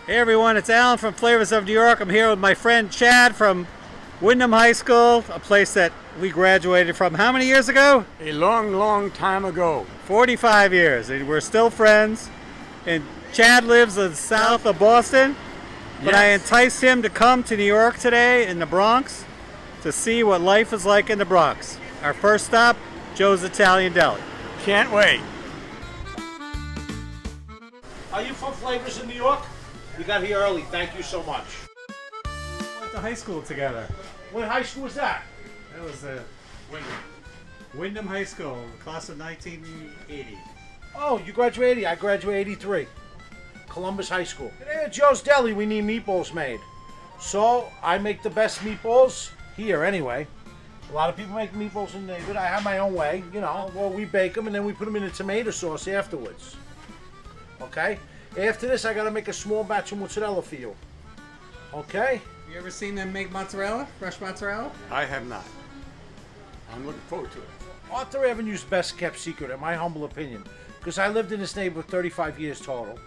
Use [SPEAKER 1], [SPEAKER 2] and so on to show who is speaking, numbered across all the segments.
[SPEAKER 1] Hey everyone, it's Alan from Flavors of New York. I'm here with my friend Chad from Wyndham High School, a place that we graduated from how many years ago?
[SPEAKER 2] A long, long time ago.
[SPEAKER 1] 45 years, and we're still friends. And Chad lives in the south of Boston, but
[SPEAKER 2] Yes.
[SPEAKER 1] I enticed him to come to New York today in the Bronx to see what life is like in the Bronx. Our first stop, Joe's Italian Deli.
[SPEAKER 2] Can't wait.
[SPEAKER 3] Are you from Flavors in New York? We got here early. Thank you so much.
[SPEAKER 1] We went to high school together.
[SPEAKER 3] What high school was that?
[SPEAKER 1] That was Wyndham High School, class of 1980.
[SPEAKER 3] Oh, you graduated 80. I graduated 83. Columbus High School. Today at Joe's Deli, we need meatballs made. So I make the best meatballs here anyway. A lot of people make meatballs in the neighborhood. I have my own way, you know. Well, we bake them and then we put them in a tomato sauce afterwards. Okay? After this, I gotta make a small batch of mozzarella for you. Okay?
[SPEAKER 1] You ever seen them make mozzarella? Fresh mozzarella?
[SPEAKER 2] I have not. I'm looking forward to it.
[SPEAKER 3] Arthur Avenue's best kept secret, in my humble opinion, because I lived in this neighborhood 35 years total,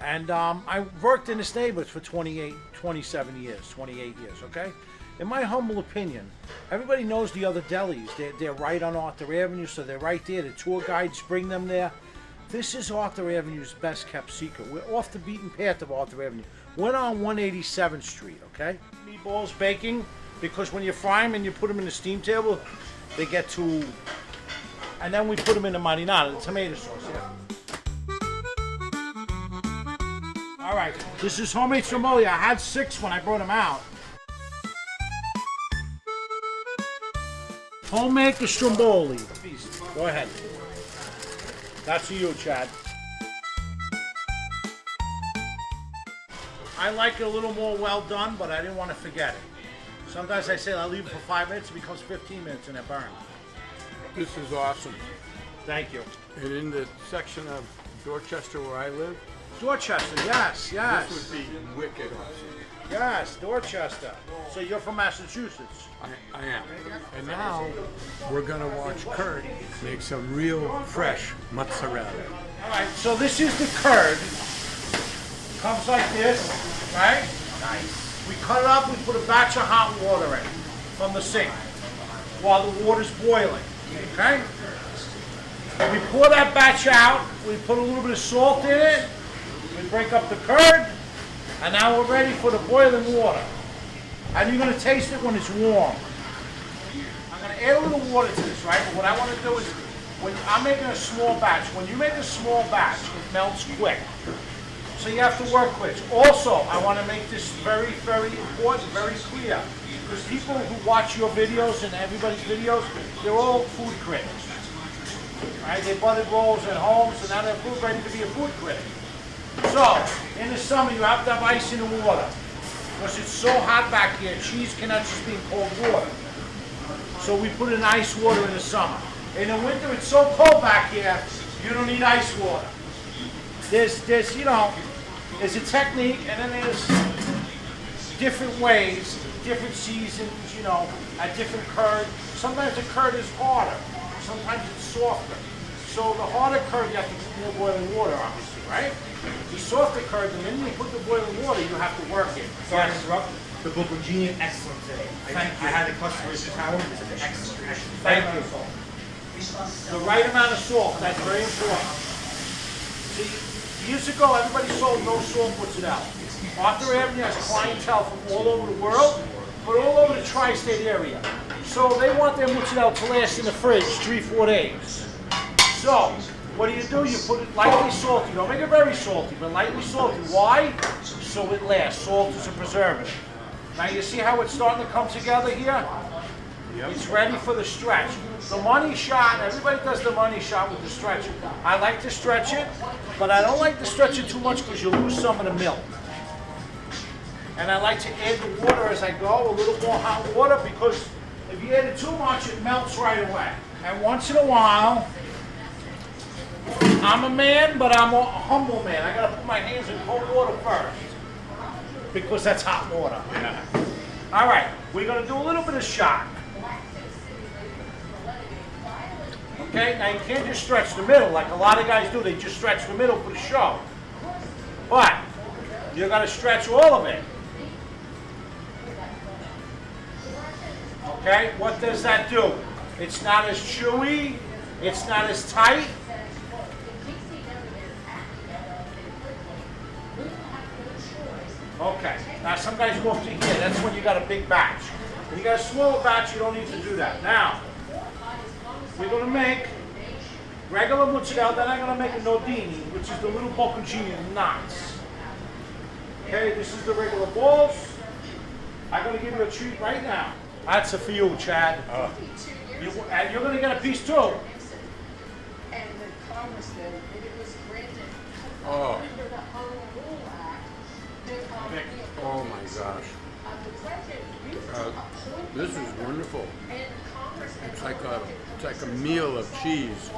[SPEAKER 3] and I worked in this neighborhood for 27 years, 28 years, okay? In my humble opinion, everybody knows the other delis. They're right on Arthur Avenue, so they're right there. The tour guides bring them there. This is Arthur Avenue's best kept secret. We're off the beaten path of Arthur Avenue. We're on 187th Street, okay? Meatballs baking, because when you fry them and you put them in the steam table, they get too... And then we put them in the marinara, the tomato sauce, yeah. All right, this is homemade Stromboli. I had 6 when I brought them out. Homemade the Stromboli. Go ahead. That's for you, Chad. I like it a little more well done, but I didn't want to forget it. Sometimes I say I'll leave it for 5 minutes, it becomes 15 minutes and it burns.
[SPEAKER 2] This is awesome.
[SPEAKER 3] Thank you.
[SPEAKER 2] And in the section of Dorchester where I live,
[SPEAKER 3] Dorchester, yes, yes.
[SPEAKER 2] this would be wicked awesome.
[SPEAKER 3] Yes, Dorchester. So you're from Massachusetts.
[SPEAKER 2] I am. And now we're gonna watch Kurt make some real fresh mozzarella.
[SPEAKER 3] All right, so this is the curd. Comes like this, right? Nice. We cut it up, we put a batch of hot water in from the sink while the water's boiling, okay? We pour that batch out, we put a little bit of salt in it, we break up the curd, and now we're ready for the boiling water. And you're gonna taste it when it's warm. I'm gonna add a little water to this, right? But what I wanna do is, when I'm making a small batch, when you make a small batch, it melts quick. So you have to work quick. Also, I wanna make this very, very important, very clear. Because people who watch your videos and everybody's videos, they're all food critics. Right? They buttered rolls at home, so now they're food ready to be a food critic. So, in the summer, you have to have ice in the water. Because it's so hot back here, cheese cannot just be in cold water. So we put in ice water in the summer. In the winter, it's so cold back here, you don't need ice water. There's you know, there's a technique, and then there's different ways, different seasons, you know, at different curd. Sometimes the curd is harder, sometimes it's softer. So the harder curd, you have to put more boiling water, obviously, right? The softer curd, the minute you put the boiling water, you have to work it.
[SPEAKER 4] Sorry to interrupt. The bocconcini is excellent today. I had a customer in town. It's an excellent dish.
[SPEAKER 3] Thank you. The right amount of salt, that's very important. See, years ago, everybody sold no salt mozzarella. Arthur Avenue has clientele from all over the world, but all over the tri-state area. So they want their mozzarella to last in the fridge 3-4 days. So, what do? You put it lightly salty. Don't make it very salty, but lightly salty. Why? So it lasts. Salt is a preservative. Now you see how it's starting to come together here? Yep. It's ready for the stretch. The money shot, everybody does the money shot with the stretch. I like to stretch it, but I don't like to stretch it too much because you lose some of the milk. And I like to add the water as I go, a little more hot water, because if you add it too much, it melts right away. And once in a while, I'm a man, but I'm a humble man. I gotta put my hands in cold water first, because that's hot water. Yeah. All right, we're gonna do a little bit of shot. Okay, now you can't just stretch the middle like a lot of guys do. They just stretch the middle for the show. But You're gonna stretch all of it. Okay, what does that do? It's not as chewy, it's not as tight. Okay, now some guys go up to here, that's when you got a big batch. When you got a smaller batch, you don't need to do that. Now, we're gonna make regular mozzarella, then I'm gonna make a nodini, which is the little bocconcini knots. Okay, this is the regular balls. I'm gonna give you a treat right now. That's a for you, Chad. And you're gonna get a piece too.
[SPEAKER 5] And the Congress said that it was granted
[SPEAKER 2] Oh.
[SPEAKER 5] under the Home Rule Act.
[SPEAKER 2] Oh my gosh.
[SPEAKER 5] The president used to appoint
[SPEAKER 2] This is wonderful.
[SPEAKER 5] and Congress and
[SPEAKER 2] It's like a meal of cheese.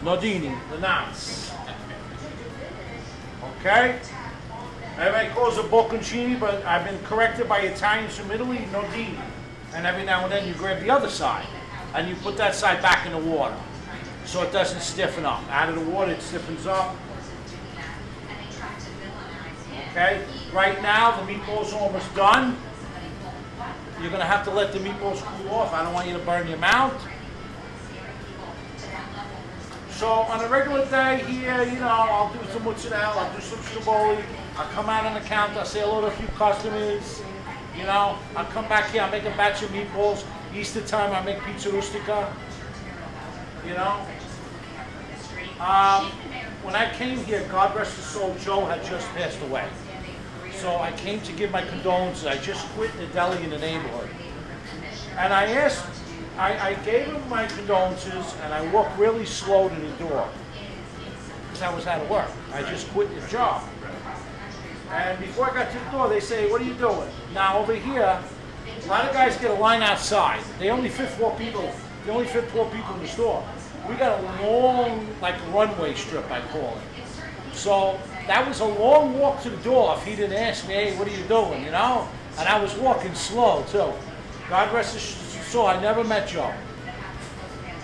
[SPEAKER 3] Nodini, the knots. Okay? Everybody calls it bocconcini, but I've been corrected by Italians from Italy, nodini. And every now and then you grab the other side, and you put that side back in the water, so it doesn't stiffen up. Out of the water, it stiffens up. Okay? Right now, the meatballs are almost done. You're gonna have to let the meatballs cool off. I don't want you to burn your mouth. So on a regular day here, you know, I'll do some mozzarella, I'll do some Stromboli, I'll come out on the counter, I'll say hello to a few customers, you know, I'll come back here, I'll make a batch of meatballs. Easter time, I make pizza rustica, you know. When I came here, God rest his soul, Joe had just passed away. So I came to give my condolences. I just quit the deli in the neighborhood. And I asked, I gave him my condolences, and I walked really slow to the door because I was out of work. I just quit the job. And before I got to the door, they say, "What are you doing?" Now over here, a lot of guys get a line outside. They only fit 4 people. They only fit 4 people in the store. We got a long, like runway strip, I call it. So that was a long walk to the door. If he didn't ask me, "Hey, what are you doing?" You know, and I was walking slow too. God rest his soul. I never met Joe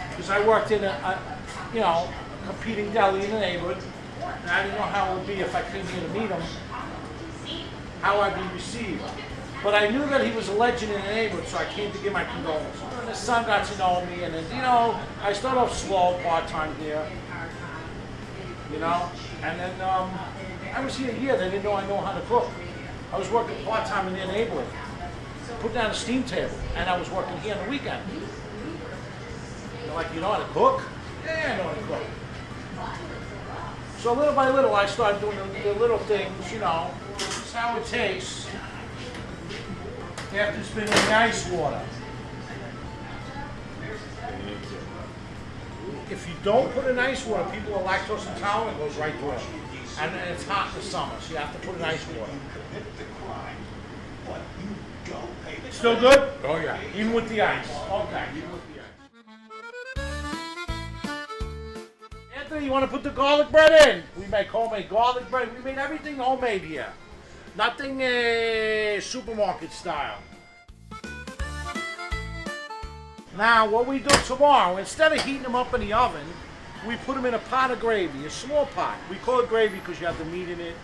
[SPEAKER 3] because I worked in a you know, competing deli in the neighborhood, and I didn't know how it would be if I came here to meet him, how I'd be received. But I knew that he was a legend in the neighborhood, so I came to give my condolences. And his son got to know me, and then, you know, I started off slow, part-time here, you know, and then I was here a year. They didn't know I know how to cook. I was working part-time in their neighborhood, put down a steam table, and I was working here on the weekend. They're like, "You know how to cook?" "Yeah, I know how to cook." So little by little, I started doing the little things, you know. This is how it tastes after it's been in the ice water. If you don't put in ice water, people are lactose intolerant, it goes right through it. And it's hot in the summer, so you have to put in ice water. Still good?
[SPEAKER 2] Oh yeah.
[SPEAKER 3] Even with the ice. Okay. Anthony, you want to put the garlic bread in? We make homemade garlic bread. We made everything homemade here. Nothing supermarket style. Now, what we do tomorrow, instead of heating them up in the oven, we put them in a pot of gravy, a small pot. We call it gravy because you have the meat in it,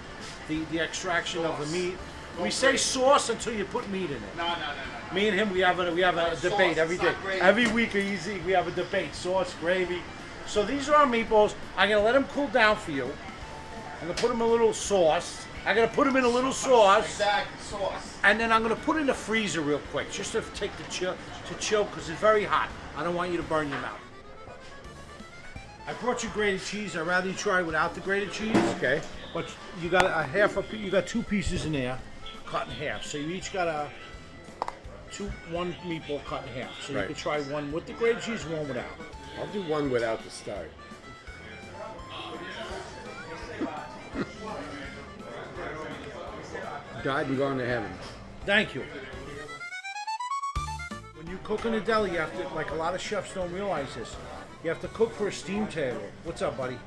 [SPEAKER 3] the extraction of the meat. We say sauce until you put meat in it.
[SPEAKER 4] No.
[SPEAKER 3] Me and him, we have a debate every day. Every week we have a debate, sauce, gravy. So these are our meatballs. I'm gonna let them cool down for you. I'm gonna put them in a little sauce. I'm gonna put them in a little sauce.
[SPEAKER 4] Exactly, sauce.
[SPEAKER 3] And then I'm gonna put it in the freezer real quick, just to take the chill, because it's very hot. I don't want you to burn your mouth. I brought you grated cheese. I'd rather you try it without the grated cheese.
[SPEAKER 2] Okay.
[SPEAKER 3] But you got you got 2 pieces in there, cut in half. So you each got one meatball cut in half. So
[SPEAKER 2] Right.
[SPEAKER 3] you can try one with the grated cheese, one without.
[SPEAKER 2] I'll do one without the start. Died and gone to heaven.
[SPEAKER 3] Thank you. When you cook in a deli, you have to, like a lot of chefs don't realize this, you have to cook for a steam table. What's up, buddy?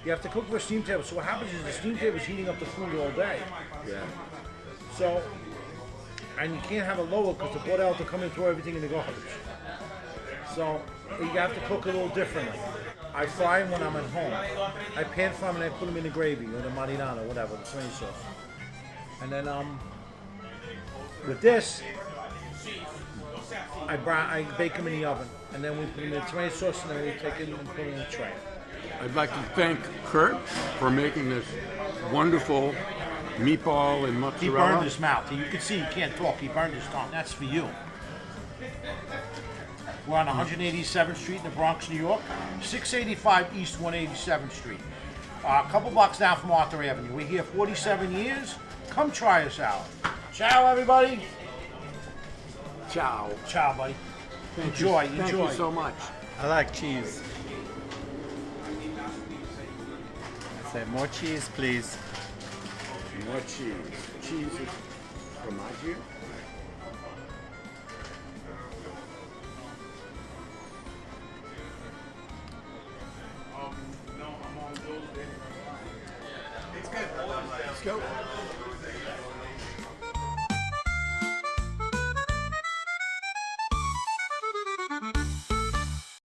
[SPEAKER 3] You have to cook for a steam table. So what happens is the steam table is heating up the food all day.
[SPEAKER 2] Yeah.
[SPEAKER 3] So, and you can't have it lower because the border will come and throw everything in the garbage. So you have to cook a little differently. I fry them when I'm at home. I pan fry them and I put them in the gravy or the marinara, whatever, the tomato sauce. And then with this, I bake them in the oven, and then we put them in the tomato sauce, and then we take it and put it in a tray.
[SPEAKER 2] I'd like to thank Kurt for making this wonderful meatball and
[SPEAKER 3] He
[SPEAKER 2] mozzarella.
[SPEAKER 3] burned his mouth. You can see he can't talk. He burned his tongue. That's for you. We're on 187th Street in the Bronx, New York. 685 East 187th Street. A couple blocks down from Arthur Avenue. We're here 47 years. Come try us out. Ciao, everybody.
[SPEAKER 2] Ciao.
[SPEAKER 3] Ciao, buddy. Enjoy.
[SPEAKER 2] Thank you so much.
[SPEAKER 1] I like cheese. I say more cheese, please.
[SPEAKER 2] More cheese. Cheese is formaggio. Let's go.